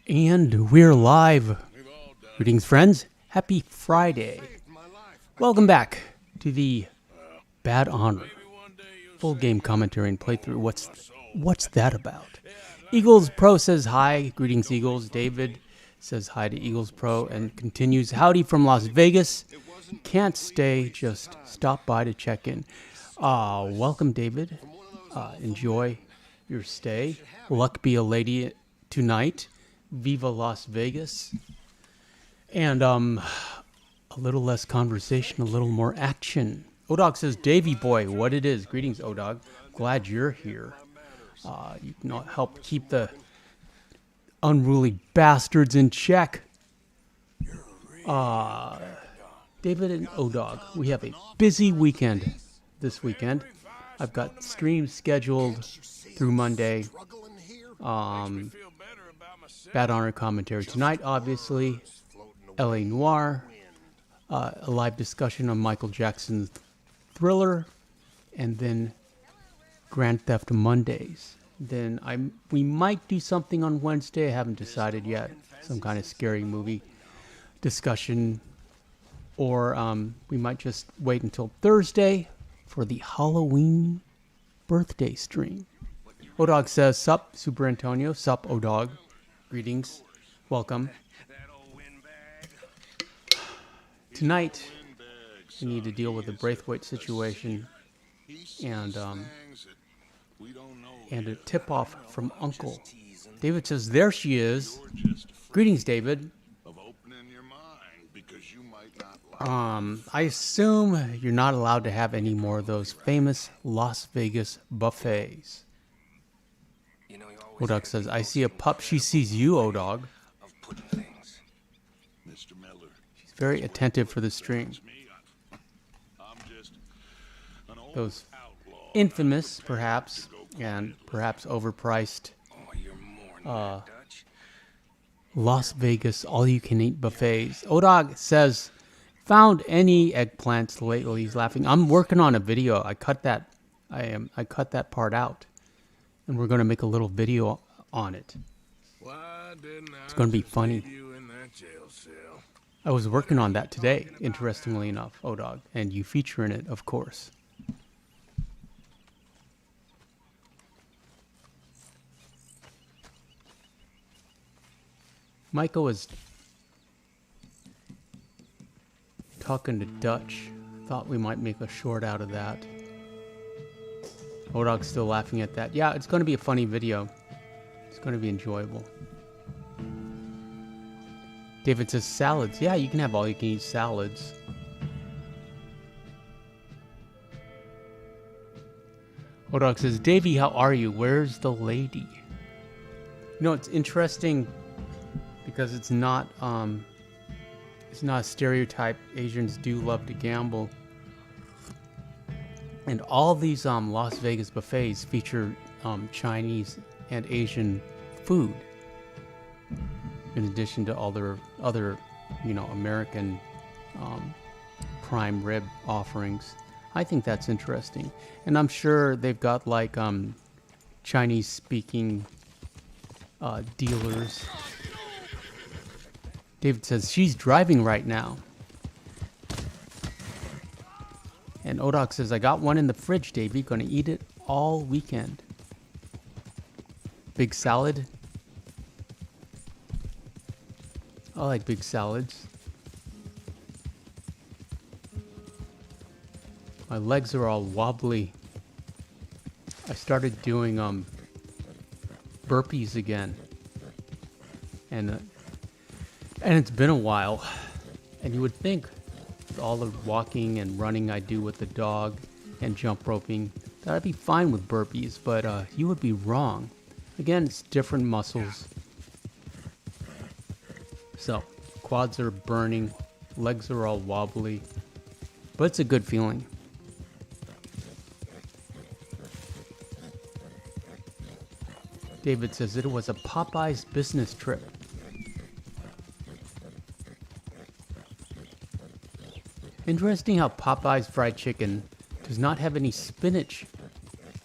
And we're live. Greetings, friends. Happy Friday. Welcome back to the Bad Honor full game commentary and playthrough. What's that about? Eagles Pro says hi. Greetings, Eagles. David says hi to Eagles Pro and continues, howdy from Las Vegas. Can't stay, just stop by to check in. Welcome, David. Enjoy your stay. Luck be a lady tonight. Viva Las Vegas. And a little less conversation, a little more action. Odog says, Davy boy, what it is. Greetings, Odog. Glad you're here. You can help keep the unruly bastards in check. David and Odog, we have a busy weekend this weekend. I've got streams scheduled through Monday. Bad Honor commentary tonight, obviously. LA Noire. A live discussion on Michael Jackson's Thriller. And then Grand Theft Mondays. Then we might do something on Wednesday. I haven't decided yet. Some kind of scary movie discussion. Or we might just wait until Thursday for the Halloween birthday stream. Odog says, sup, Super Antonio. Sup, Odog. Greetings. Welcome. Tonight, we need to deal with the Braithwaite situation and a tip-off from Uncle. David says, there she is. Greetings, David. I assume you're not allowed to have any more of those famous Las Vegas buffets. Odog says, I see a pup. She sees you, Odog. She's very attentive for the stream. Those infamous, perhaps, and perhaps overpriced Las Vegas all-you-can-eat buffets. Odog says, found any eggplants lately? He's laughing. I'm working on a video. I cut that part out, and we're going to make a little video on it. It's going to be funny. I was working on that today, interestingly enough, Odog, and you feature in it, of course. Michael was talking to Dutch. Thought we might make a short out of that. Odog's still laughing at that. Yeah, it's going to be a funny video. It's going to be enjoyable. David says salads. Yeah, you can have all you can eat salads. Odog says, Davey, how are you? Where's the lady? You know, it's interesting because it's not a stereotype. Asians do love to gamble. And all these Las Vegas buffets feature Chinese and Asian food, in addition to other American prime rib offerings. I think that's interesting, and I'm sure they've got like Chinese-speaking dealers. David says she's driving right now. And Odog says, I got one in the fridge, Davey. Gonna eat it all weekend. Big salad. I like big salads. My legs are all wobbly. I started doing burpees again. And it's been a while. And you would think with all the walking and running I do with the dog and jump roping, that I'd be fine with burpees, but you would be wrong. Again, it's different muscles. So, quads are burning, legs are all wobbly, but it's a good feeling. David says it was a Popeye's business trip. Interesting how Popeye's fried chicken does not have any spinach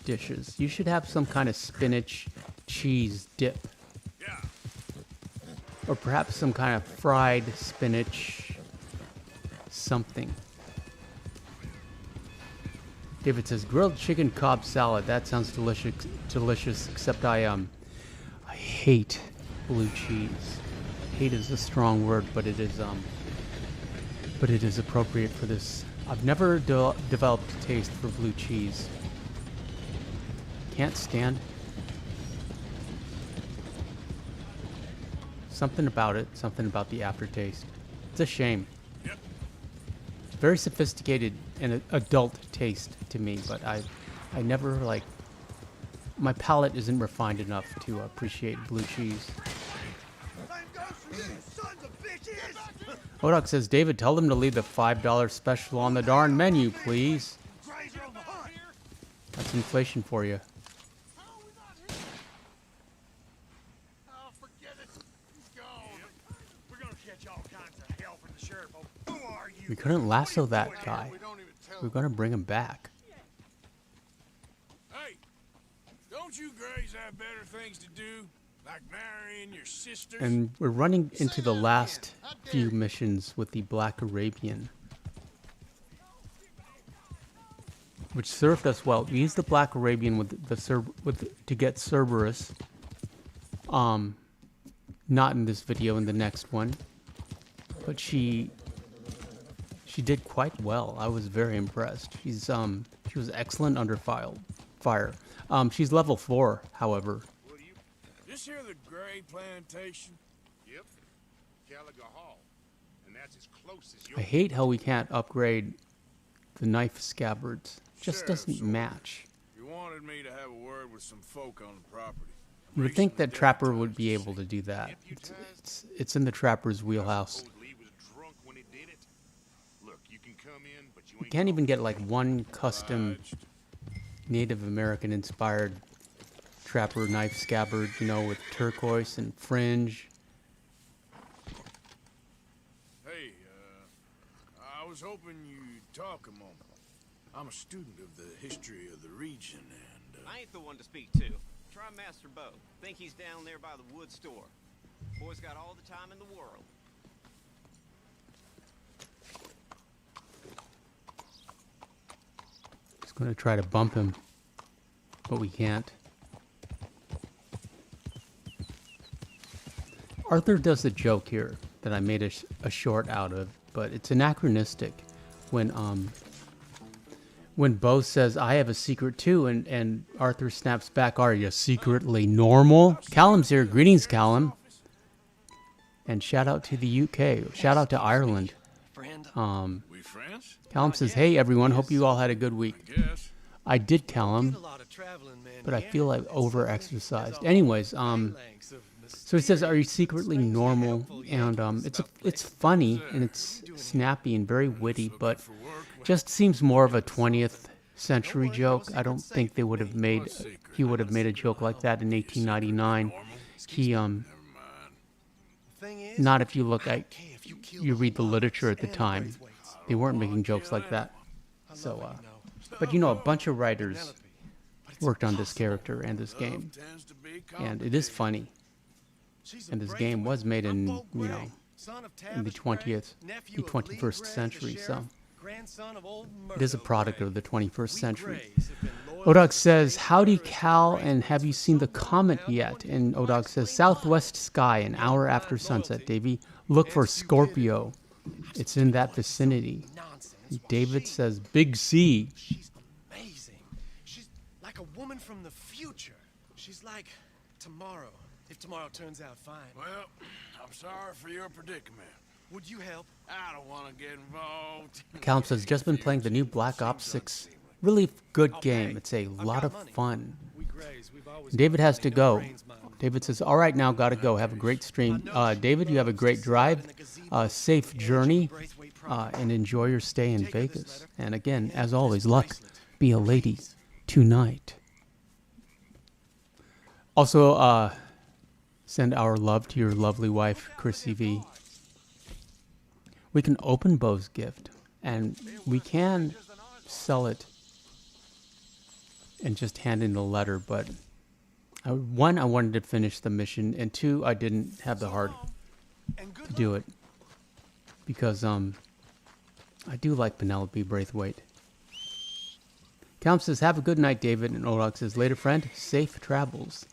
dishes. You should have some kind of spinach cheese dip. Or perhaps some kind of fried spinach something. David says grilled chicken Cobb salad. That sounds delicious, except I hate blue cheese. Hate is a strong word, but it is appropriate for this. I've never developed a taste for blue cheese. Can't stand something about it, something about the aftertaste. It's a shame. Yep. It's very sophisticated and adult taste to me, but I never like, my palate isn't refined enough to appreciate blue cheese. Odok says, David, tell them to leave the $5 special on the darn menu, please. That's inflation for you. We couldn't lasso that guy. We're gonna bring him back. Hey, don't you Grays have better things to do? Like marrying your sisters? And we're running into the last few missions with the Black Arabian, which served us well. We used the Black Arabian to get Cerberus. Not in this video, in the next one, but she did quite well. I was very impressed. She was excellent under fire. She's level 4, however. This here the Gray plantation? Yep. Gallagher Hall. And that's as close as I hate how we can't upgrade the knife scabbards. Just doesn't so match. You wanted me to have a word with some folk on the property. You would think that Trapper would be able to do that. It's in the Trapper's wheelhouse. You can't even get like one custom Native American inspired Trapper knife scabbard, you know, with turquoise and fringe. Hey, I was hoping you'd talk a moment. I'm a student of the history of the region and... I ain't the one to speak to. Try Master Bo. Think he's down there by the wood store. Boy's got all the time in the world. Just gonna try to bump him, but we can't. Arthur does a joke here that I made a short out of, but it's anachronistic when Bo says, I have a secret too, and Arthur snaps back, are you secretly normal? Callum's here. Greetings, Callum. And shout out to the UK. Shout out to Ireland. We friends? Callum says, hey everyone, hope you all had a good week. I did, Callum, but I feel I've over-exercised. Anyways, so he says, are you secretly normal? And it's funny, and it's snappy and very witty, but just seems more of a 20th century joke. I don't think he would have made a joke like that in 1899. Not if you look at, you read the literature at the time. They weren't making jokes like that. So, but you know, a bunch of writers worked on this character and this game, and it is funny. And this game was made in, you know, in the 21st century, so it is a product of the 21st century. Odog says, howdy Cal, and have you seen the comet yet? And Odog says, southwest sky, an hour after sunset, Davey. Look for Scorpio. It's in that vicinity. David says, Big C. She's amazing. She's like a woman from the future. She's like tomorrow, if tomorrow turns out fine. Well, I'm sorry for your predicament. Would you help? I don't want to get involved. Callum says, just been playing the new Black Ops 6. Really good game. It's a lot of fun. David has to go. David says, all right, now gotta go. Have a great stream. David, you have a great drive, safe journey, and enjoy your stay in Vegas. And again, as always, luck, be a lady tonight. Also, send our love to your lovely wife, Chrissy V. We can open Bo's gift, and we can sell it and just hand in the letter, but one, I wanted to finish the mission, and two, I didn't have the heart And good to do luck. it. Because, I do like Penelope Braithwaite. Calum says, have a good night, David. And Odog says, later, friend, safe travels.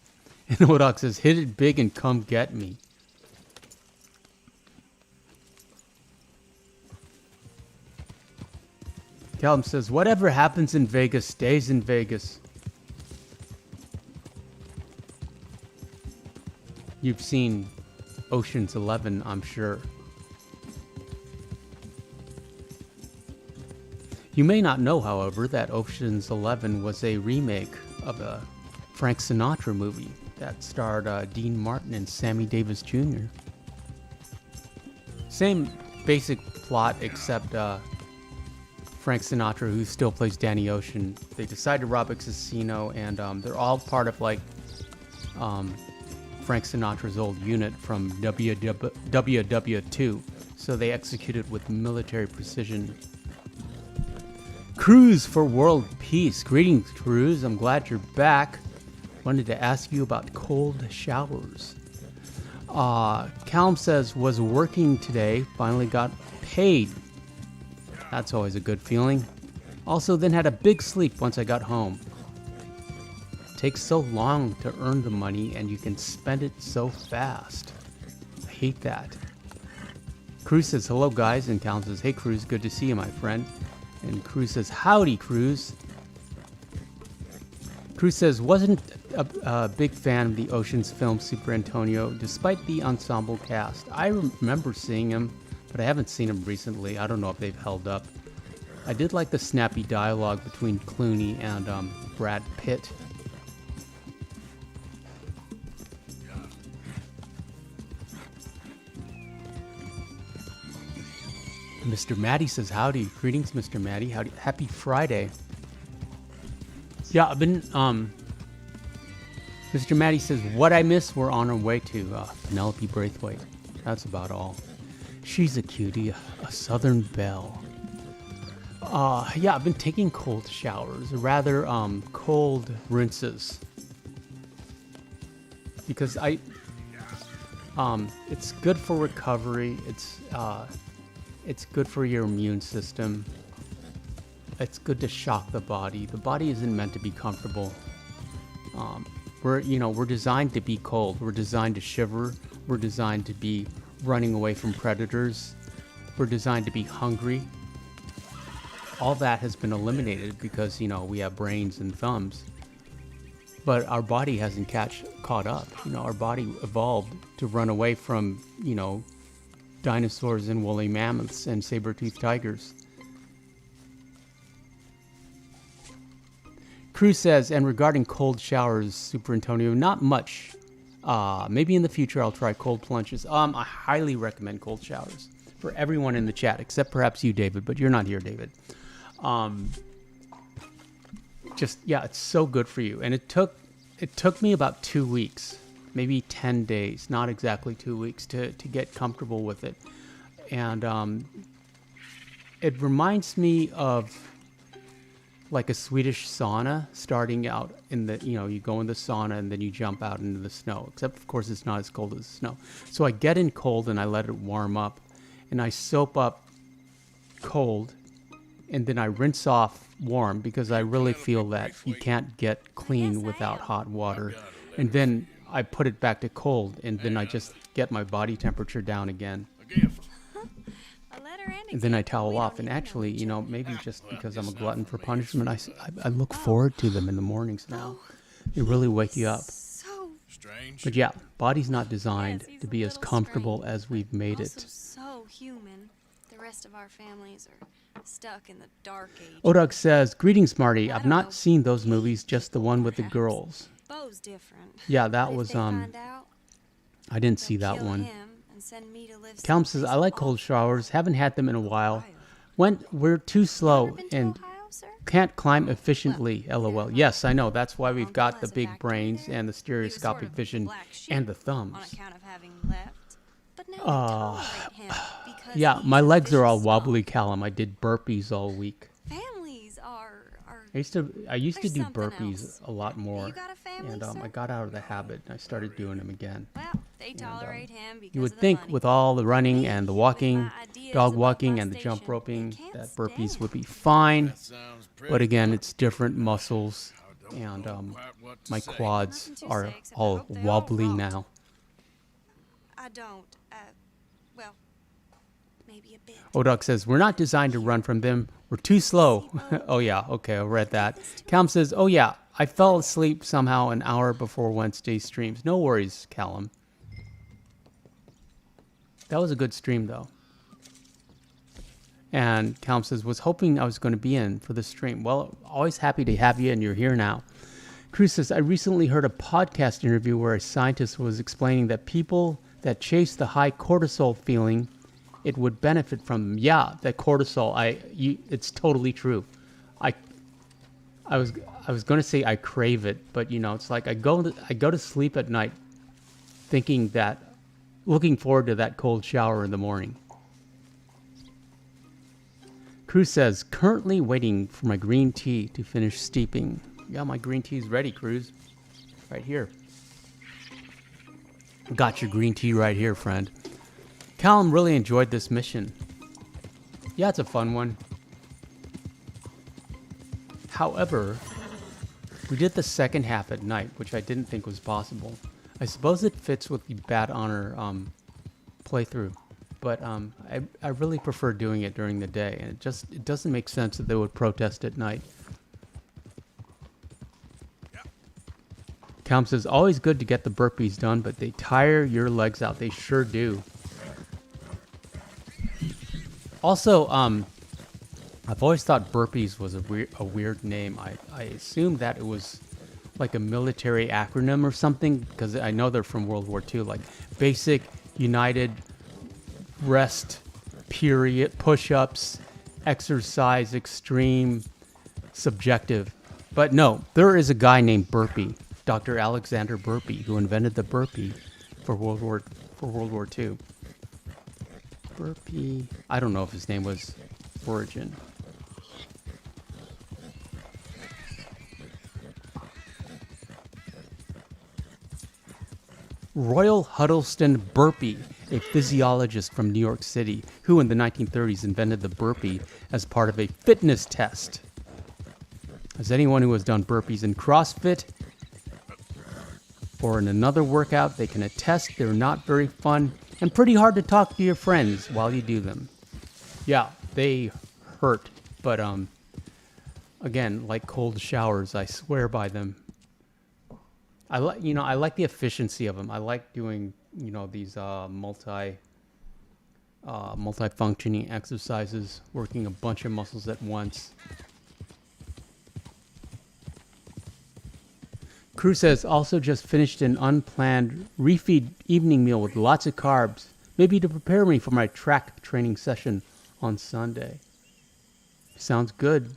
And Odog says, hit it big and come get me. Calum says, whatever happens in Vegas stays in Vegas. You've seen Ocean's 11, I'm sure. You may not know, however, that Ocean's 11 was a remake of a Frank Sinatra movie that starred Dean Martin and Sammy Davis Jr. Same basic plot, except Frank Sinatra, who still plays Danny Ocean, they decide to rob a casino, and they're all part of like Frank Sinatra's old unit from WW2, so they execute it with military precision. Cruz for world peace. Greetings, Cruz. I'm glad you're back. Wanted to ask you about cold showers. Calum says, was working today, finally got paid. That's always a good feeling. Also, then had a big sleep once I got home. Takes so long to earn the money, and you can spend it so fast. I hate that. Cruz says, hello, guys. And Calum says, hey, Cruz, good to see you, my friend. And Cruz says, howdy, Cruz. Cruz says, wasn't a big fan of the Ocean's film Super Antonio, despite the ensemble cast. I remember seeing him, but I haven't seen him recently. I don't know if they've held up. I did like the snappy dialogue between Clooney and Brad Pitt. Mr. Maddie says, howdy. Greetings, Mr. Maddie. Howdy. Happy Friday. Yeah, I've been, Mr. Maddie says, what I miss, we're on our way to Penelope Braithwaite. That's about all. She's a cutie, a southern belle. Yeah, I've been taking cold showers, rather cold rinses. Because it's good for recovery. It's good for your immune system. It's good to shock the body. The body isn't meant to be comfortable. We're designed to be cold. We're designed to shiver. We're designed to be running away from predators. We're designed to be hungry. All that has been eliminated because, we have brains and thumbs. But our body hasn't caught up. Our body evolved to run away from, dinosaurs and woolly mammoths and saber-toothed tigers. Cruz says, and regarding cold showers, Super Antonio, not much. Maybe in the future I'll try cold plunges. I highly recommend cold showers for everyone in the chat, except perhaps you, David, but you're not here, David. It's so good for you. And it took me about 2 weeks. Maybe 10 days, not exactly 2 weeks, to get comfortable with it. And it reminds me of like a Swedish sauna, starting out in the, you go in the sauna and then you jump out into the snow. Except, of course, it's not as cold as snow. So I get in cold and I let it warm up. And I soap up cold and then I rinse off warm, because I really feel that you can't get clean without hot water. And then I put it back to cold, and then I just get my body temperature down again. And then I towel off. And actually, maybe just because I'm a glutton for punishment, I look forward to them in the mornings now. They really wake you up. But yeah, body's not designed to be as comfortable as we've made it. So human. The rest of our families are stuck in the dark age. Odog says, greetings, Marty. I've not seen those movies, just the one with the girls. Bo's different. Yeah, that was, I didn't see that one. Calum says, I like cold showers. Haven't had them in a while. We're too slow and can't climb efficiently, LOL. Yes, I know. That's why we've got the big brains and the stereoscopic vision and the thumbs. Yeah, my legs are all wobbly, Calum. I did burpees all week. Families are I used to There's do something burpees else. a lot more, You got a family, and I sir? got out of the habit and I started doing them again. Well, they tolerate him because You would of the think money. with all the running Me, and the with walking, my ideas dog about walking my and the jump station, roping, they can't that burpees stand. would be fine. That sounds pretty But again, good. it's different muscles, I don't and know quite what to my say. quads Nothing to are say except I all hope they all wobbly rot. now. I don't. Well, maybe a bit. Oduck says, we're not designed to run from them. We're too slow. Oh, yeah. Okay, I read that. Callum says, oh, yeah. I fell asleep somehow an hour before Wednesday's streams. No worries, Callum. That was a good stream, though. And Callum says, was hoping I was going to be in for the stream. Well, always happy to have you, and you're here now. Cruz says, I recently heard a podcast interview where a scientist was explaining that people that chase the high cortisol feeling, it would benefit from them. Yeah, that cortisol, it's totally true. I was going to say I crave it, but it's like I go to sleep at night looking forward to that cold shower in the morning. Cruz says, currently waiting for my green tea to finish steeping. Yeah, my green tea's ready, Cruz. Right here. Got your green tea right here, friend. Callum really enjoyed this mission. Yeah, it's a fun one. However, we did the second half at night, which I didn't think was possible. I suppose it fits with the Bad Honor playthrough, but I really prefer doing it during the day, and it doesn't make sense that they would protest at night. Callum says, always good to get the burpees done, but they tire your legs out. They sure do. Also, I've always thought burpees was a weird name. I assumed that it was like a military acronym or something, because I know they're from World War II, like Basic, United, Rest, Period, Push-Ups, Exercise, Extreme, Subjective. But no, there is a guy named Burpee, Dr. Alexander Burpee, who invented the burpee for World War II. Burpee, I don't know if his name was Origin. Royal Huddleston Burpee, a physiologist from New York City, who in the 1930s invented the burpee as part of a fitness test. As anyone who has done burpees in CrossFit or in another workout, they can attest they're not very fun and pretty hard to talk to your friends while you do them. Yeah, they hurt, but again, like cold showers, I swear by them. I like the efficiency of them. I like doing, these multi-functioning exercises, working a bunch of muscles at once. Cruz says, also just finished an unplanned refeed evening meal with lots of carbs, maybe to prepare me for my track training session on Sunday. Sounds good.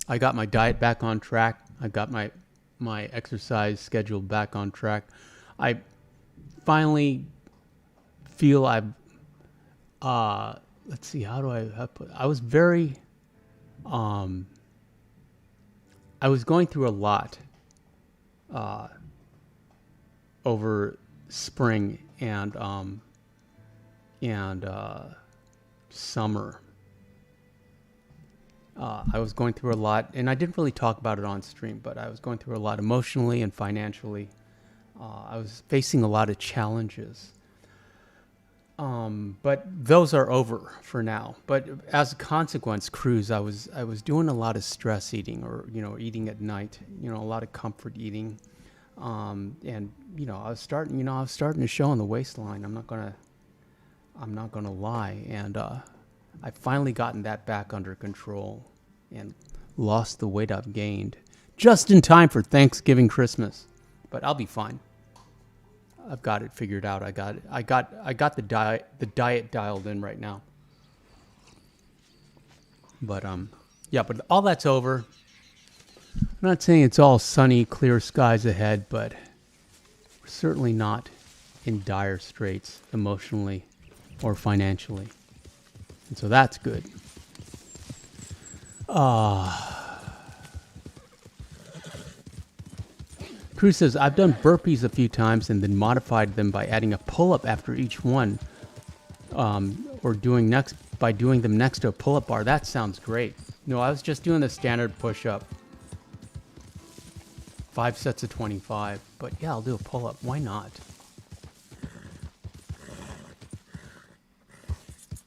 I got my diet back on track. I got my exercise schedule back on track. I finally feel I've let's see, how do I put, I was very I was going through a lot over spring and summer. I was going through a lot, and I didn't really talk about it on stream, but I was going through a lot emotionally and financially. I was facing a lot of challenges. But those are over for now. But as a consequence, Cruz, I was doing a lot of stress eating, or eating at night. A lot of comfort eating, and I was starting to show on the waistline. I'm not gonna lie, and I've finally gotten that back under control and lost the weight I've gained just in time for Thanksgiving, Christmas. But I'll be fine. I've got it figured out. I got the diet dialed in right now. But yeah, but all that's over. I'm not saying it's all sunny, clear skies ahead, but we're certainly not in dire straits emotionally or financially. And so that's good. Cruz says, I've done burpees a few times and then modified them by adding a pull-up after each one. Or doing them next to a pull-up bar. That sounds great. No, I was just doing the standard push-up. 5 sets of 25. But yeah, I'll do a pull-up. Why not?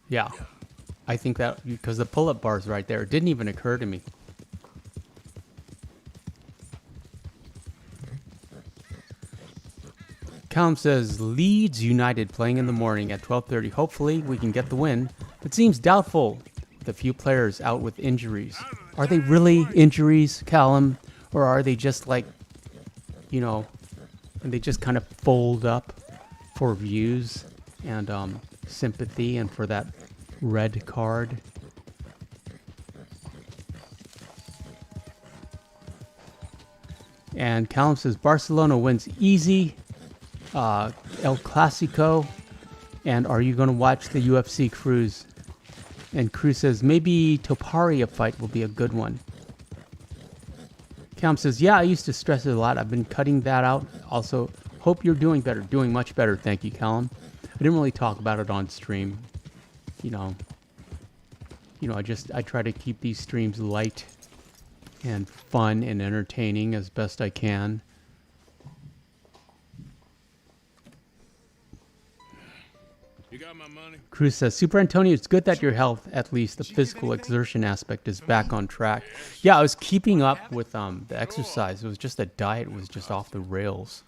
Yeah. I think that, because the pull-up bar's right there. It didn't even occur to me. Callum says, Leeds United playing in the morning at 12:30. Hopefully we can get the win. It seems doubtful with a few players out with injuries. Are they really injuries, Callum? Or are they just like, you know, and they just kind of fold up for views and sympathy and for that red card? And Callum says, Barcelona wins easy. El Clasico, and are you going to watch the UFC, Cruz? And Cruz says, maybe Toparia fight will be a good one. Cam says, yeah, I used to stress it a lot. I've been cutting that out. Also, hope you're doing better. Doing much better. Thank you, Callum. I didn't really talk about it on stream. You know, I try to keep these streams light and fun and entertaining as best I can. You got my money? Cruz says, Super Antonio, it's good that your health, at least the physical exertion aspect, is back on track. Yeah, I was keeping up with the exercise. It was just the diet was just off the rails.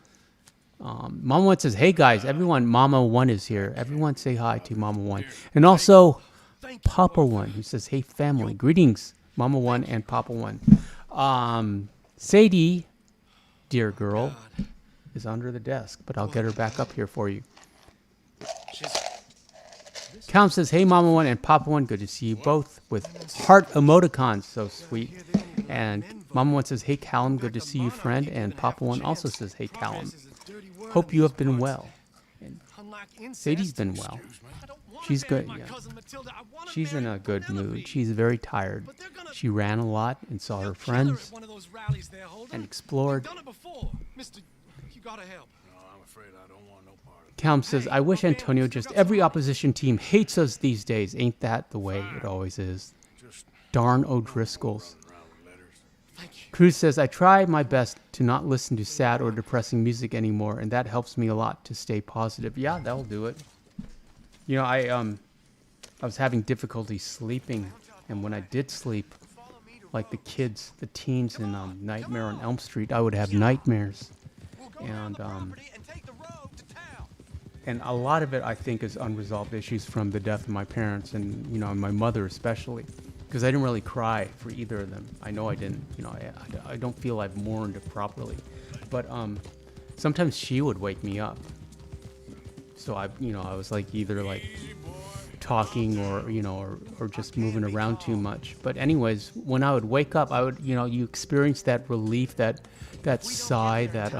Mama One says, hey guys, everyone, Mama One is here. Everyone say hi to Mama One. And also Papa One, who says, hey family, greetings, Mama One and Papa One. Sadie, dear girl, is under the desk, but I'll get her back up here for you. Callum says, hey Mama One and Papa One, good to see you both with heart emoticons, so sweet. And Mama One says, hey Callum, good to see you friend. And Papa One also says, hey Callum, hope you have been well. And Sadie's been well. She's good, yeah. She's in a good mood. She's very tired. She ran a lot and saw her friends and explored. Callum says, I wish Antonio, just every opposition team hates us these days. Ain't that the way it always is? Darn O'Driscolls. Cruz says, I try my best to not listen to sad or depressing music anymore, and that helps me a lot to stay positive. Yeah, that'll do it. You know, I was having difficulty sleeping, and when I did sleep, like the kids, the teens in Nightmare on Elm Street, I would have nightmares. And a lot of it, I think, is unresolved issues from the death of my parents and, you know, my mother especially. Because I didn't really cry for either of them. I know I didn't. You know, I don't feel I've mourned it properly. But sometimes she would wake me up. So I was like either like talking or, you know, or just moving around too much. But anyways, when I would wake up, I would, you know, you experience that relief, that sigh, that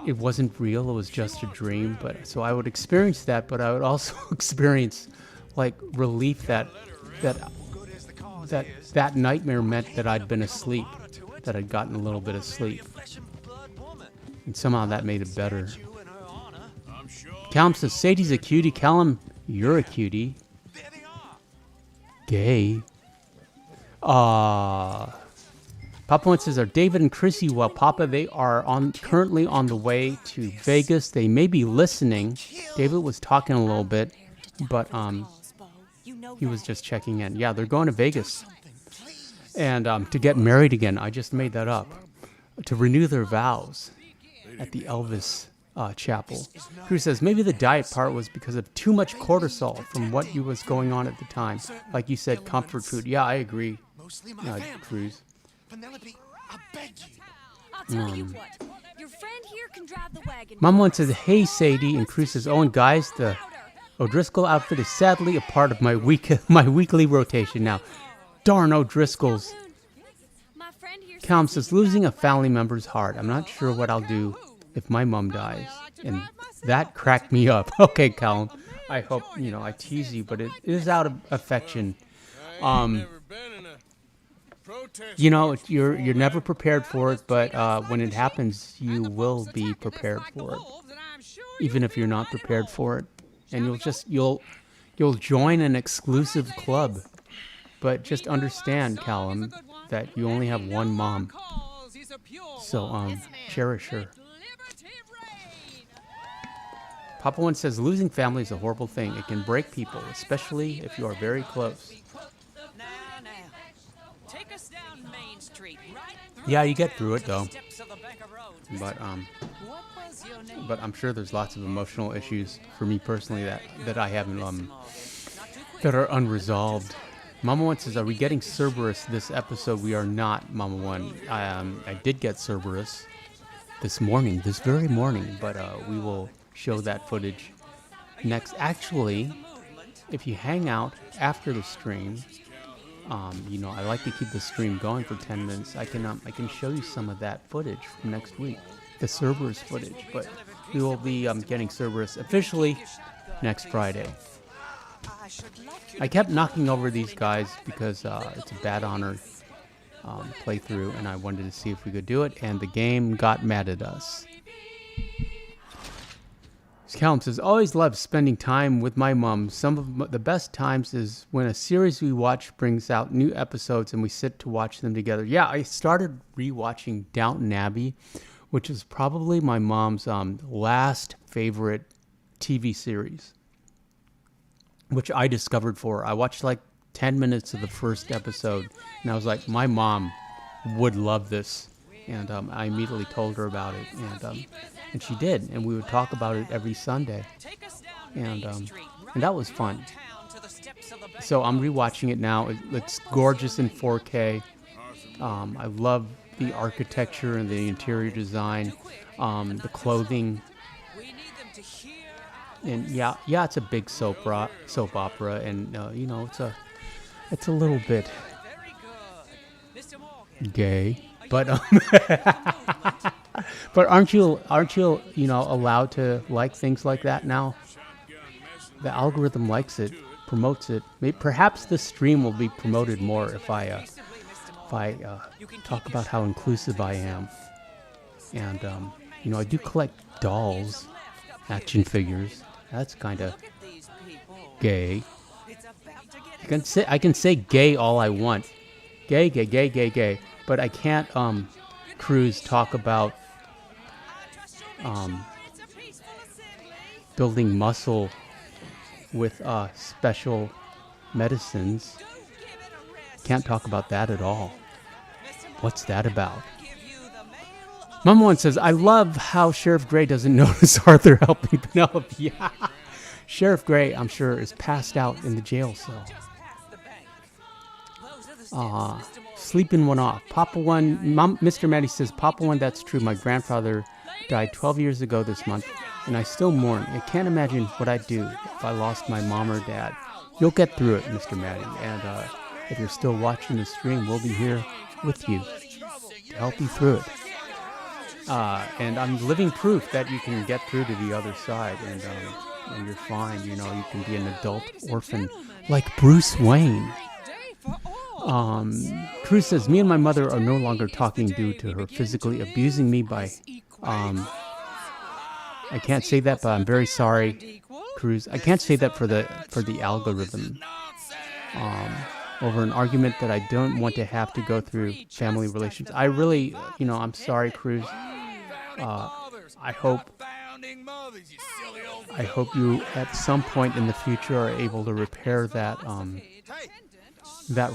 it wasn't real, it was just a dream. But so I would experience that, but I would also experience like relief that nightmare meant that I'd been asleep, that I'd gotten a little bit of sleep. And somehow that made it better. Callum says, Sadie's a cutie. Callum, you're a cutie. Gay. Papa One says, are David and Chrissy well? Papa, they are currently on the way to Vegas. They may be listening. David was talking a little bit, but he was just checking in. Yeah, they're going to Vegas. And to get married again. I just made that up. To renew their vows at the Elvis chapel. Cruz says, maybe the diet part was because of too much cortisol from what was going on at the time. Like you said, comfort food. Yeah, I agree. Cruz. Penelope, I beg you. I'll tell you what. Your friend here can drive the wagon. Mom One says, hey Sadie, and Cruz says, oh, and guys, the O'Driscoll outfit is sadly a part of my weekly rotation now. Darn O'Driscolls. Callum says, losing a family member is hard. I'm not sure what I'll do if my mom dies. And that cracked me up. Okay, Callum, I hope, I tease you, but it is out of affection. You're never prepared for it, but when it happens, you will be prepared for it, even if you're not prepared for it. And you'll join an exclusive club. But just understand, Callum, that you only have one mom. So, cherish her. Papa One says, losing family is a horrible thing. It can break people, especially if you are very close. Take us down Main Street, right? Yeah, you get through it, though. But But I'm sure there's lots of emotional issues for me personally that I haven't, that are unresolved. Mama One says, are we getting Cerberus this episode? We are not, Mama One. I did get Cerberus this very morning, but we will show that footage next. Actually, if you hang out after the stream, I like to keep the stream going for 10 minutes. I can show you some of that footage from next week, the Cerberus footage, but we will be getting Cerberus officially next Friday. I kept knocking over these guys because it's a Bad Honor playthrough, and I wanted to see if we could do it, and the game got mad at us. Callum says, always love spending time with my mom. Some of the best times is when a series we watch brings out new episodes and we sit to watch them together. Yeah, I started rewatching Downton Abbey, which is probably my mom's last favorite TV series, which I discovered for her. I watched like 10 minutes of the first episode, and I was like, my mom would love this. And I immediately told her about it, and she did. And we would talk about it every Sunday, and that was fun. So I'm rewatching it now. It's gorgeous in 4K. I love the architecture and the interior design, the clothing. And yeah, it's a big soap opera, and it's a little bit gay, but but aren't you allowed to like things like that now? The algorithm likes it, promotes it. Perhaps this stream will be promoted more if I talk about how inclusive I am. And I do collect dolls, action figures. That's kind of gay. I can say gay all I want. Gay. But I can't, Cruz, talk about building muscle with special medicines. Can't talk about that at all. What's that about? Mama One says, I love how Sheriff Gray doesn't notice Arthur helping Penelope. Yeah. Sheriff Gray, I'm sure, is passed out in the jail cell. Sleeping one off. Papa One, Mr. Maddie says, Papa One, that's true. My grandfather died 12 years ago this month, and I still mourn. I can't imagine what I'd do if I lost my mom or dad. You'll get through it, Mr. Maddie, and if you're still watching the stream, we'll be here with you to help you through it. And I'm living proof that you can get through to the other side, and you're fine. You can be an adult orphan like Bruce Wayne. Cruz says, me and my mother are no longer talking due to her physically abusing me by, I can't say that, but I'm very sorry, Cruz. I can't say that for the algorithm. Over an argument that I don't want to have to go through family relations. I really, I'm sorry, Cruz. I hope you at some point in the future are able to repair that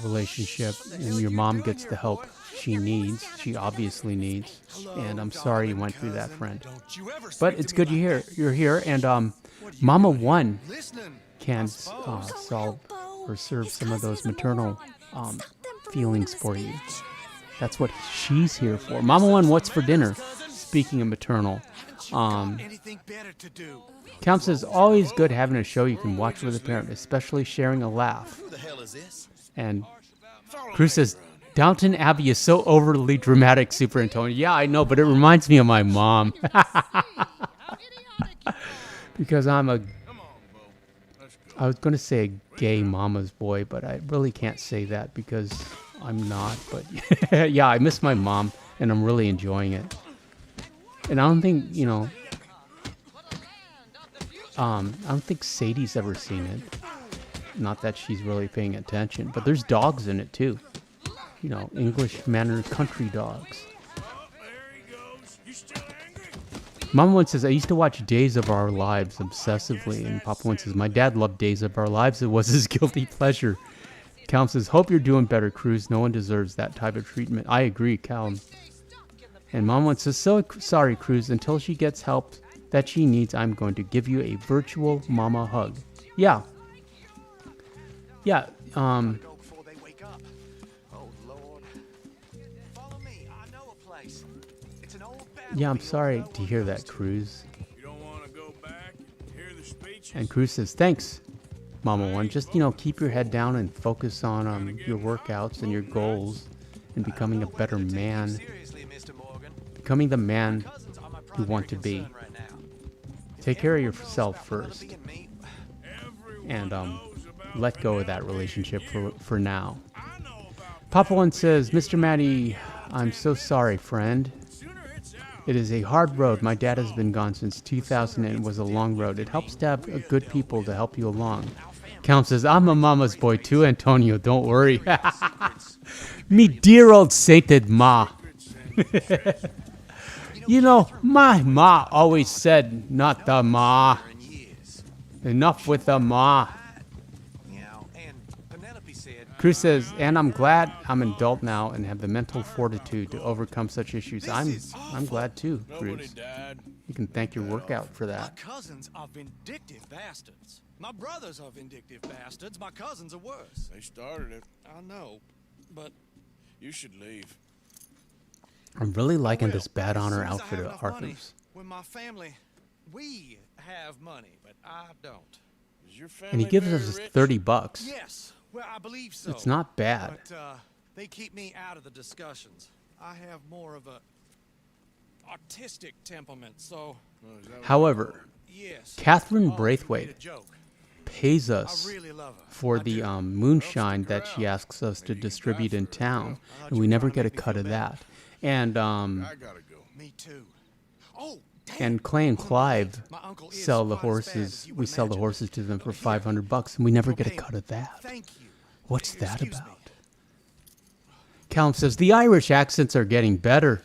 relationship, and your mom gets the help she obviously needs. And I'm sorry you went through that, friend. But it's good you're here, and Mama One can solve or serve some of those maternal feelings for you. That's what she's here for. Mama One, what's for dinner? Speaking of maternal, Count says, always good having a show you can watch with a parent, especially sharing a laugh. And Cruz says, Downton Abbey is so overly dramatic, Super Antonio. Yeah, I know, but it reminds me of my mom. Because I'm a, I was going to say a gay mama's boy, but I really can't say that because I'm not. But yeah, I miss my mom, and I'm really enjoying it. And I don't think, you know, I don't think Sadie's ever seen it. Not that she's really paying attention, but there's dogs in it too. You know, English mannered country dogs. Mom once says, I used to watch Days of Our Lives obsessively, and Papa once says, my dad loved Days of Our Lives. It was his guilty pleasure. Calum says, hope you're doing better, Cruz. No one deserves that type of treatment. I agree, Calum. And Mom once says, so sorry, Cruz. Until she gets help that she needs, I'm going to give you a virtual mama hug. Yeah. Yeah, Before they wake up. Oh, Lord. Follow me. I know a place. It's an old yeah, I'm sorry to hear that, Cruz. You don't want to go back and hear the speeches? And Cruz says, thanks, Mama One. Just, you know, keep your head down and focus on your workouts and your goals and becoming a better man. Seriously, Mr. Morgan. Becoming the man Cousins are my you want to primary be. concern right now. Take care of yourself first. Penelope and me, And let go of that relationship for now. Papa One says, Mr. Matty, I'm so sorry, friend. It is a hard road. My dad has been gone since 2000 and it was a long road. It helps to have good people to help you along. Count says, I'm a mama's boy too, Antonio. Don't worry. Me dear old sainted ma. You know, my ma always said, not the ma. in years. Enough with the ma. You know, and Penelope said, Cruz says, and I'm glad I'm an adult now and have the mental fortitude to overcome such issues. I'm glad too, Nobody Cruz. died. You can thank your workout for My that. cousins are vindictive bastards. My brothers are vindictive bastards. My cousins are worse. They started it. I know, but You should leave. I'm really liking this well, bad as honor soon as I outfit have of enough money, Arthur's. when my family, we have money, but I don't. Is your family And he gives very us rich? $30. Yes, well, I believe so. It's not bad. But they keep me out of the discussions. I have more of a artistic temperament, so Oh, is that what However, yes. Catherine Oh, you made a Braithwaite joke. pays I us really love her. for I the do. moonshine that she asks us to distribute in town, and we never get a cut of that. And I gotta go. Me too. Oh, damn. and Clay and Clive My uncle is sell the quite as bad horses. as you We would sell the imagine. horses to them for Here, $500, and we never get a pay cut of that. Thank you. What's that Excuse about? me. Callum says, the Irish accents are getting better.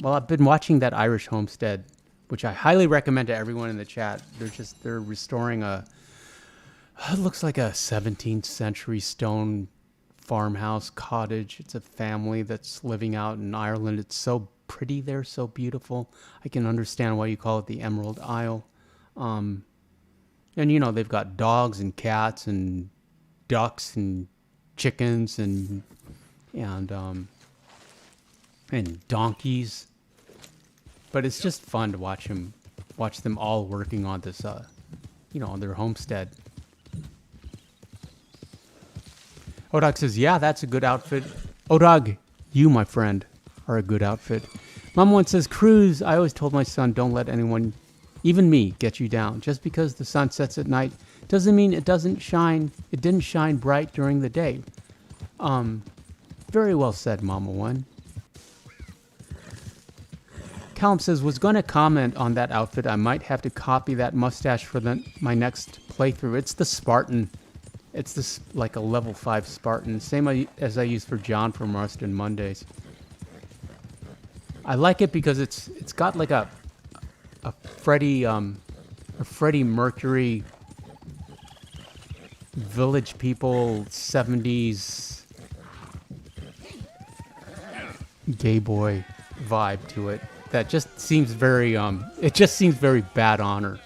Well, I've been watching that Irish Homestead, which I highly recommend to everyone in the chat. They're restoring it looks like a 17th century stone farmhouse cottage. It's a family that's living out in Ireland. It's so pretty there, so beautiful. I can understand why you call it the Emerald Isle. And, you know, they've got dogs and cats and ducks and chickens and donkeys. But it's just fun to watch them all working on this, on their homestead. Odog says, yeah, that's a good outfit. Odog, you, my friend, are a good outfit. Mom once says, Cruz, I always told my son, don't let anyone, even me, get you down. Just because the sun sets at night doesn't mean it didn't shine bright during the day. Very well said, Mama One. Callum says, was going to comment on that outfit. I might have to copy that mustache for my next playthrough. It's the Spartan. It's this like a level 5 Spartan, same as I use for John from Marston Mondays. I like it because it's got like a Freddie Mercury Village People 70s gay boy vibe to it. That just seems very bad honor.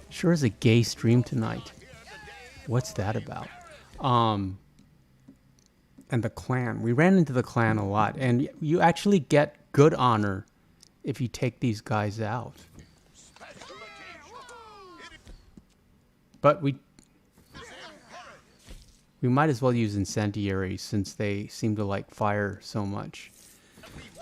Sure is a gay stream tonight. What's that about? And the clan. We ran into the clan a lot, and you actually get good honor if you take these guys out. But we We might as well use incendiaries since they seem to like fire so much.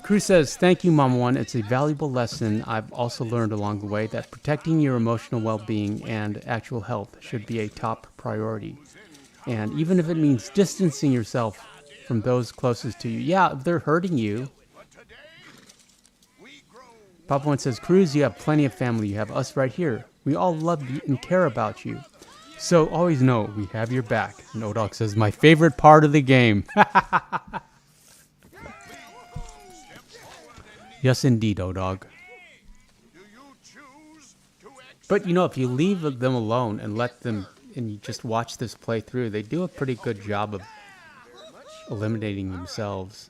Cruz says, thank you, Mom One. It's a valuable lesson I've also learned along the way that protecting your emotional well-being and actual health should be a top priority. And even if it means distancing yourself from those closest to you. Yeah, if they're hurting you. Papa One says, Cruz, you have plenty of family. You have us right here. We all love you and care about you. So always know we have your back. And Odog says, my favorite part of the game. Yes, indeed, Odog. But, you know, if you leave them alone and let them, and you just watch this play through, they do a pretty good job of eliminating themselves.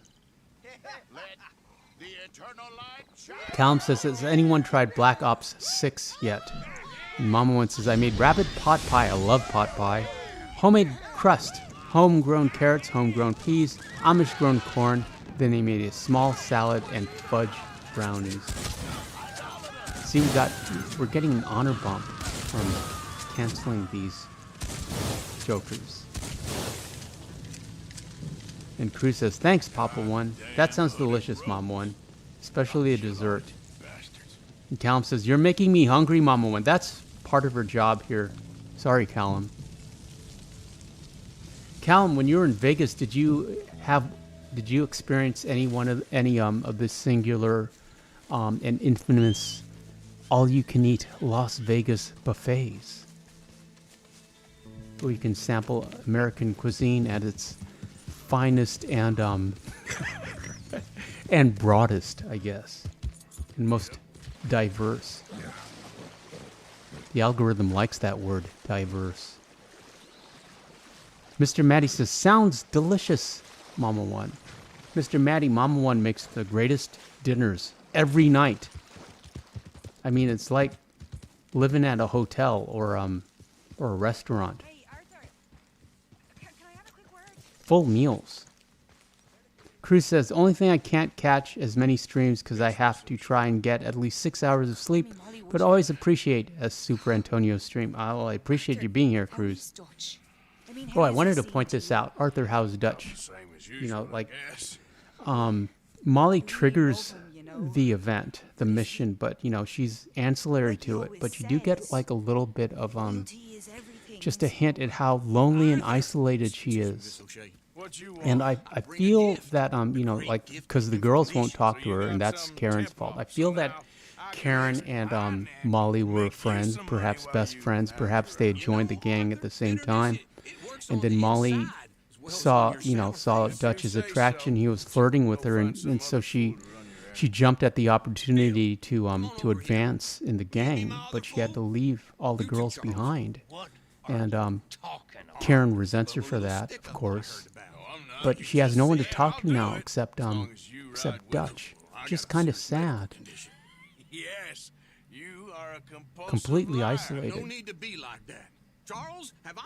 Callum says, has anyone tried Black Ops 6 yet? And Mama One says, I made rabbit pot pie. I love pot pie. Homemade crust. Homegrown carrots, homegrown peas, Amish-grown corn. Then they made a small salad and fudge brownies. See, we're getting an honor bump from canceling these jokers. And Cruz says, thanks, Papa One. That sounds delicious, Mom One. Especially a dessert. And Callum says, you're making me hungry, Mama One. That's part of her job here. Sorry, Callum. Callum, when you were in Vegas, did you experience any of this singular and infamous all-you-can-eat Las Vegas buffets, where you can sample American cuisine at its finest and and broadest, I guess, and most diverse. The algorithm likes that word, diverse. Mr. Matty says, sounds delicious, Mama One. Mr. Matty, Mama One makes the greatest dinners every night. I mean, it's like living at a hotel or a restaurant. Hey, Arthur. Can I have a quick word? Full meals. Cruz says, only thing I can't catch as many streams because I have to try and get at least 6 hours of sleep, but always appreciate a Super Antonio stream. Oh, I appreciate you being here, Cruz. Oh, I wanted to point this out. Arthur Howe's Dutch. You know, like, Molly triggers the event, the mission, but, you know, she's ancillary to it. But you do get, like, a little bit of, just a hint at how lonely and isolated she is. And I feel that, you know, like, because the girls won't talk to her, and that's Karen's fault. I feel that Karen and Molly were friends, perhaps best friends. Perhaps they had joined the gang at the same time. And then Molly saw Dutch's attraction. He was flirting with her, and so she jumped at the opportunity to advance in the gang, but she had to leave all the girls behind. And Karen resents her for that, of course. But she has no one to talk to now except Dutch. Just kind of sad. Completely isolated.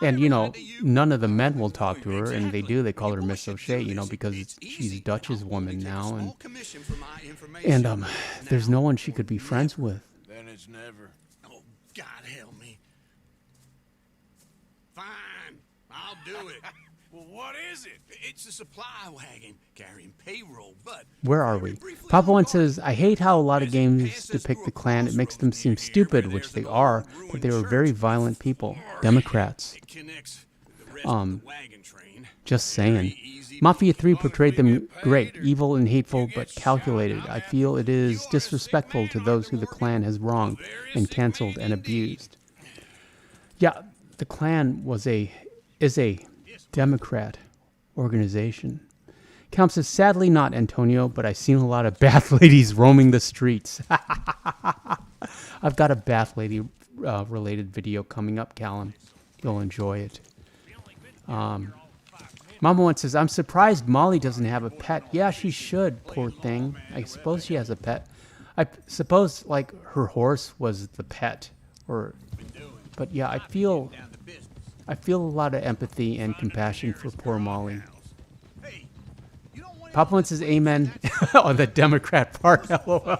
And, you know, none of the men will talk to her, and they call her Miss O'Shea, you know, because she's Dutch's woman now, and there's no one she could be friends with. Then it's never. Oh, God help me. Fine, I'll do it. Well, what is it? It's a supply wagon carrying payroll, but... Where are we? Papa One says, I hate how a lot of games depict the Klan. It makes them seem stupid, which they are, but they were very violent people. Democrats. Just saying. Mafia 3 portrayed them great, evil and hateful, but calculated. I feel it is disrespectful to those who the Klan has wronged and canceled and abused. Yeah, the Klan is a Democrat organization. Count says, sadly not, Antonio, but I've seen a lot of bath ladies roaming the streets. I've got a bath lady related video coming up, Callum. You'll enjoy it. Mama One says, I'm surprised Molly doesn't have a pet. Yeah, she should, poor thing. I suppose she has a pet. I suppose, like, her horse was the pet. But yeah, I feel a lot of empathy and compassion for poor Molly. Papa One says amen on the Democrat part. LOL.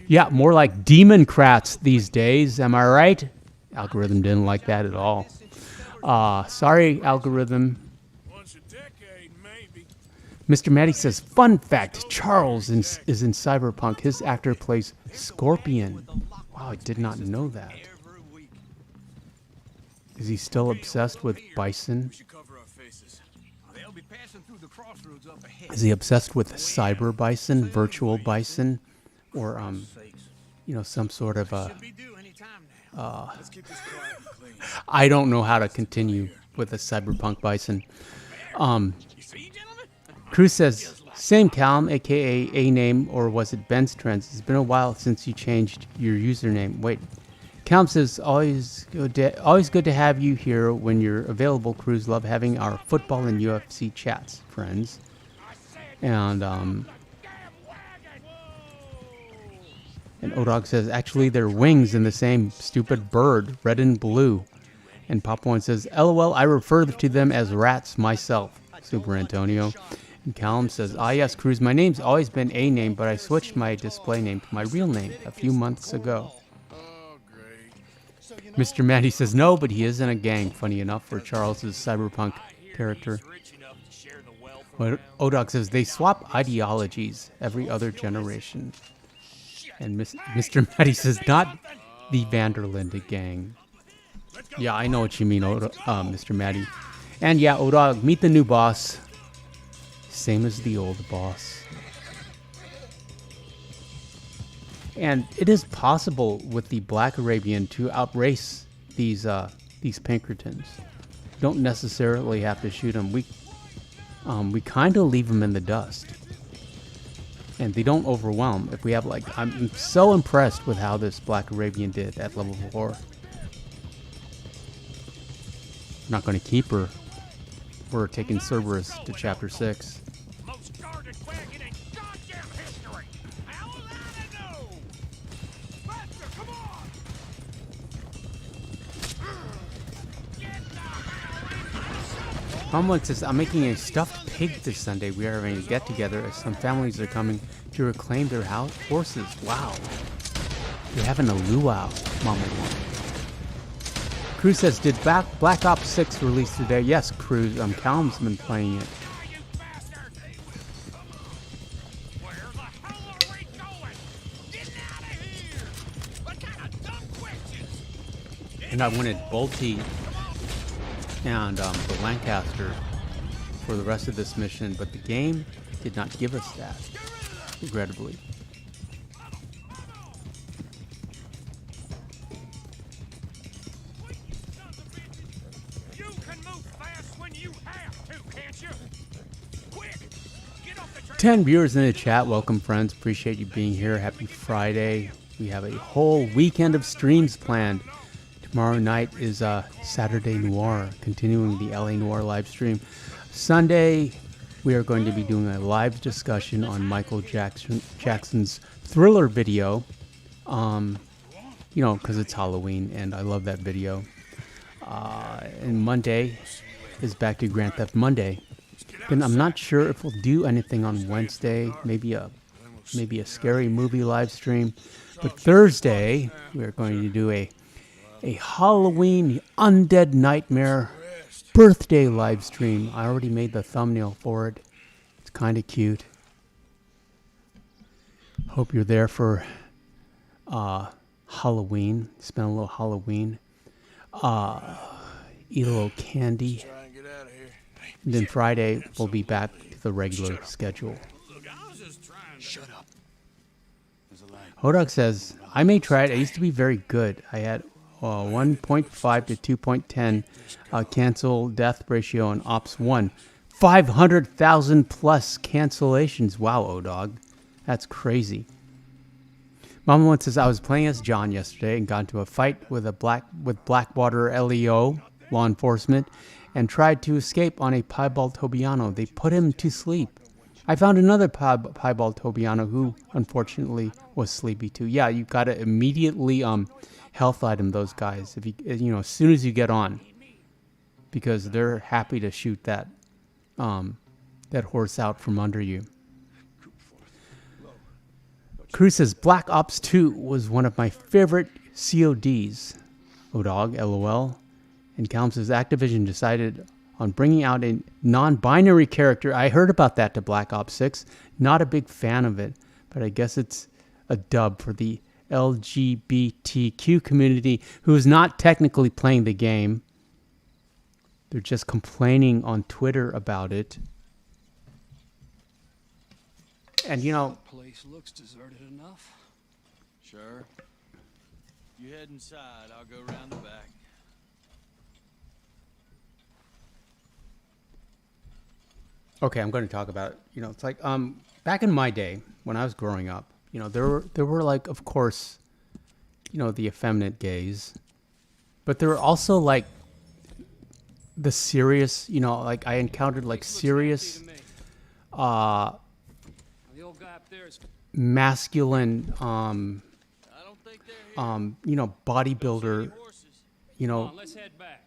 Yeah, more like Democrats these days. Am I right? Algorithm didn't like that at all. Sorry, algorithm. Once a decade, maybe. Mr. Maddie says, fun fact, Charles is in Cyberpunk. His actor plays Scorpion. Wow, I did not know that. Is he still obsessed with bison? We should cover our faces. They'll be passing through the crossroads up ahead. Is he obsessed with cyber bison, virtual bison, or some sort of Should be due any time now. Let's keep this quiet and clean. I don't know how to continue with a cyberpunk bison. You see, gentlemen? Cruz says, same Calum, aka A name, or was it Ben's Trends? It's been a while since you changed your username. Wait. Calum says, always good to have you here when you're available. Cruz, love having our football and UFC chats, friends. And Odog says, actually, they're wings in the same stupid bird, red and blue. And Pop One says, LOL, I refer to them as rats myself, superantonio. And Callum says, yes, Cruz, my name's always been A name, but I switched my display name to my real name a few months ago. Oh, great. Mr. Maddie says, no, but he is in a gang, funny enough, for Charles's cyberpunk character. But Odog says, they swap ideologies every other generation. And Mr. Maddie says, not the Vanderlinde gang. Yeah, I know what you mean, Mr. Maddie. And yeah, Odog, meet the new boss. Same as the old boss. And it is possible with the Black Arabian to outrace these Pinkertons. You don't necessarily have to shoot them. We kind of leave them in the dust. And they don't overwhelm. If we have I'm so impressed with how this Black Arabian did at level 4. I'm not going to keep her. We're taking Cerberus to chapter 6. Most guarded wagon in goddamn history. How will I know? Faster, come on! Get the hell in! Homework says, I'm making a stuffed pig this Sunday. We are having a get-together as some families are coming to reclaim their horses. Wow. You're having a luau, Mama One. Cruz says, did Black Ops 6 release today? Yes, Cruz. Callum's been playing it. You bastard! Where the hell are we going? Get out of here! What kind of dumb questions? And I wanted Bolty and the Lancaster for the rest of this mission, but the game did not give us that, regrettably. You can move fast when you have to, can't you? Quick! Get off the train! 10 viewers in the chat. Welcome, friends. Appreciate you being here. Happy Friday. We have a whole weekend of streams planned. Tomorrow night is Saturday Noir, continuing the LA Noir live stream. Sunday, we are going to be doing a live discussion on Michael Jackson's Thriller video. Because it's Halloween, and I love that video. And Monday is back to Grand Theft Monday. And I'm not sure if we'll do anything on Wednesday. Maybe a scary movie live stream. But Thursday, we're going to do a Halloween Undead Nightmare birthday live stream. I already made the thumbnail for it. It's kind of cute. Hope you're there for Halloween. Spend a little Halloween. Eat a little candy. Try and get out of here. And then Friday, we'll be back to the regular schedule. Look, I was just trying to... Shut up. There's a line. Hodok says, I may try it. I used to be very good. I had 1.5 to 2.10 cancel death ratio on Ops 1. 500,000 plus cancellations. Wow, Odog. That's crazy. Mama One says, I was playing as John yesterday and got into a fight with Blackwater LEO, law enforcement, and tried to escape on a piebald Tobiano. They put him to sleep. I found another piebald Tobiano who, unfortunately, was sleepy too. Yeah, you gotta immediately health item those guys if you as soon as you get on, because they're happy to shoot that horse out from under you. Cruz says, Black Ops 2 was one of my favorite CODs. Odog, LOL. And Callum says Activision decided on bringing out a non-binary character. I heard about that to Black Ops 6. Not a big fan of it, but I guess it's a dub for the LGBTQ community who is not technically playing the game. They're just complaining on Twitter about it. And you know, Place looks deserted enough. Sure. You head inside, I'll go round the back. okay, I'm going to talk about, you know, it's like back in my day when I was growing up, you know, there were like, of course, you know, the effeminate gays, but there were also like the serious, you know, like I encountered like serious The old guy up there is masculine I don't think they're here. you know, bodybuilder, you Come know, on, let's head back.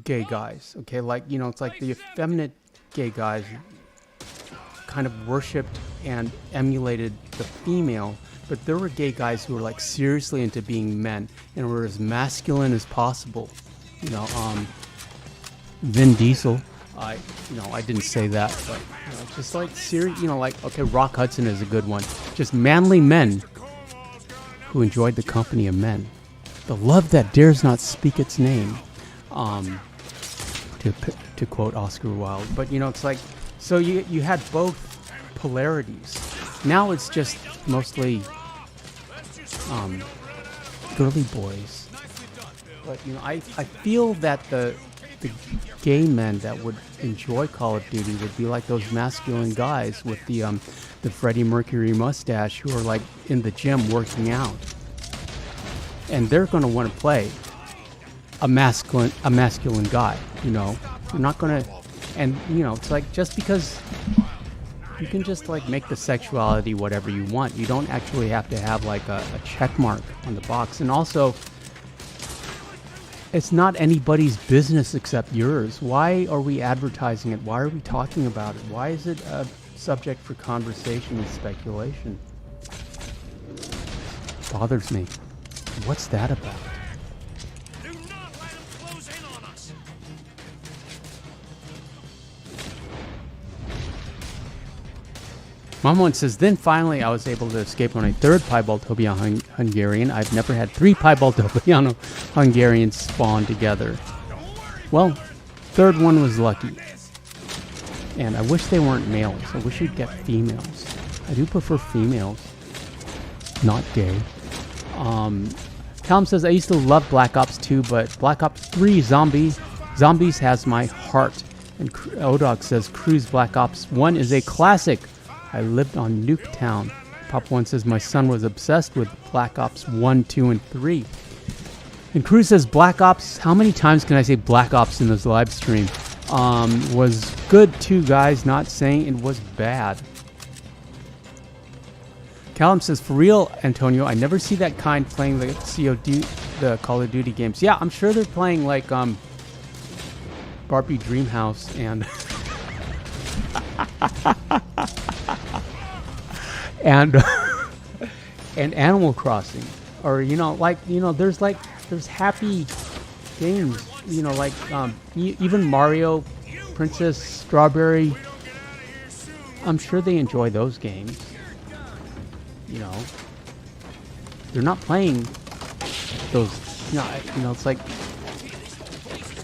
gay guys. Okay, like, you know, it's like the effeminate gay guys kind of worshipped and emulated the female, but there were gay guys who were like seriously into being men and were as masculine as possible. You know, Vin Diesel. I didn't say that, but you know, just like serious, you know, like, okay, Rock Hudson is a good one. Just manly men who enjoyed the company of men. The love that dares not speak its name. To quote Oscar Wilde. But you know, it's like, so you had both polarities. Now it's just mostly girly boys. But you know, I feel that the gay men that would enjoy Call of Duty would be like those masculine guys with the Freddie Mercury mustache who are like in the gym working out, and they're going to want to play a masculine guy. You know, you're not going to, and you know, it's like just because you can just like make the sexuality whatever you want. You don't actually have to have like a check mark on the box. And also, it's not anybody's business except yours. Why are we advertising it? Why are we talking about it? Why is it a subject for conversation and speculation? It bothers me. What's that about? Do not let them close in on us. Mom says, then finally I was able to escape on a third piebald Tobiano Hungarian. I've never had 3 piebald Tobiano Hungarians spawn together. Well, third one was lucky. And I wish they weren't males. I wish you'd get females. I do prefer females. Not gay. Callum says, I used to love Black Ops 2, but Black Ops 3 Zombies has my heart. And Odog says, Cruise Black Ops 1 is a classic. I lived on Nuketown. Pop One says, my son was obsessed with Black Ops 1, 2, and 3. And Cruz says, Black Ops, how many times can I say Black Ops in this live stream? Was good too, guys, not saying it was bad. Callum says, for real, Antonio, I never see that kind playing the the Call of Duty games. Yeah, I'm sure they're playing like Barbie Dreamhouse and and Animal Crossing, or you know, like, you know, there's happy games, you know, like even Mario, Princess Strawberry. I'm sure they enjoy those games. You know, they're not playing those. You know, it's like,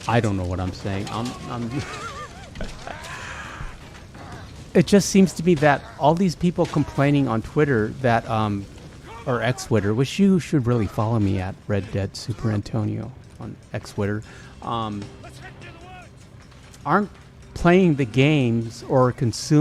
I don't know what I'm saying. I'm It just seems to be that all these people complaining on Twitter that, or X-Twitter, which you should really follow me at, Red Dead Super Antonio on X-Twitter, aren't playing the games or consuming